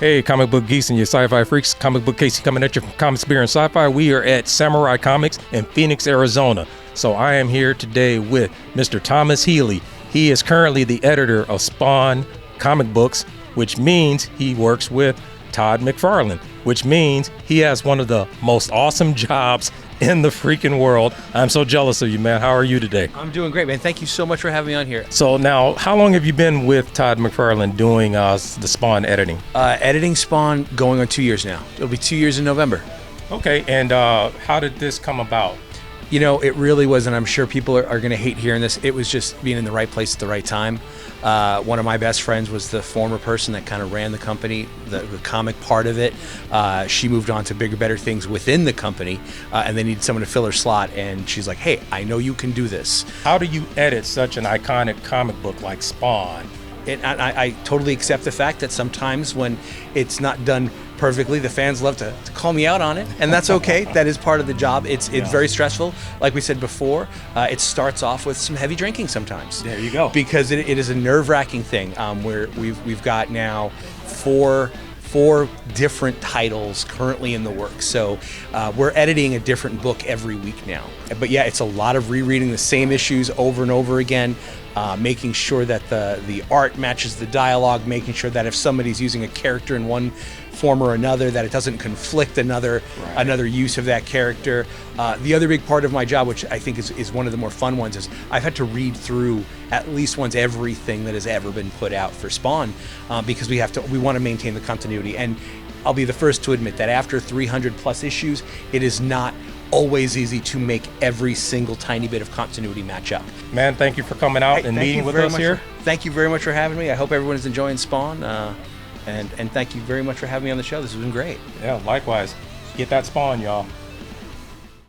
Hey, comic book geeks and your sci-fi freaks. Comic book Casey coming at you from Comics Beer and Sci-Fi. We are at Samurai Comics in Phoenix, Arizona. So I am here today with Mr. Thomas Healy. He is currently the editor of Spawn comic books, which means he works with Todd McFarlane, which means he has one of the most awesome jobs in the freaking world. I'm so jealous of you, man. How are you today? I'm doing great, man. Thank you so much for having me on here. So now, how long have you been with Todd McFarlane doing the Spawn editing? Editing Spawn going on 2 years now. It'll be 2 years in November. Okay, and how did this come about? You know, it really was, and I'm sure people are going to hate hearing this. It was just being in the right place at the right time. One of my best friends was the former person that kind of ran the company, the comic part of it. She moved on to bigger, better things within the company, and they needed someone to fill her slot. And she's like, hey, I know you can do this. How do you edit such an iconic comic book like Spawn? I totally accept the fact that sometimes when it's not done perfectly, the fans love to call me out on it, and that's okay. That is part of the job. It's very stressful. Like we said before, it starts off with some heavy drinking sometimes. There you go. Because it is a nerve-wracking thing. Where we've got now four different titles currently in the works. So we're editing a different book every week now. But yeah, it's a lot of rereading the same issues over and over again, making sure that the art matches the dialogue, making sure that if somebody's using a character in one form or another, that it doesn't conflict another use of that character. The other big part of my job, which I think is one of the more fun ones, is I've had to read through at least once everything that has ever been put out for Spawn, because we want to maintain the continuity. And I'll be the first to admit that after 300 plus issues, it is not always easy to make every single tiny bit of continuity match up. Man, thank you for coming out and meeting with us here. Thank you very much for having me. I hope everyone is enjoying Spawn, and thank you very much for having me on the show. This has been great. Yeah, likewise. Get that Spawn, y'all.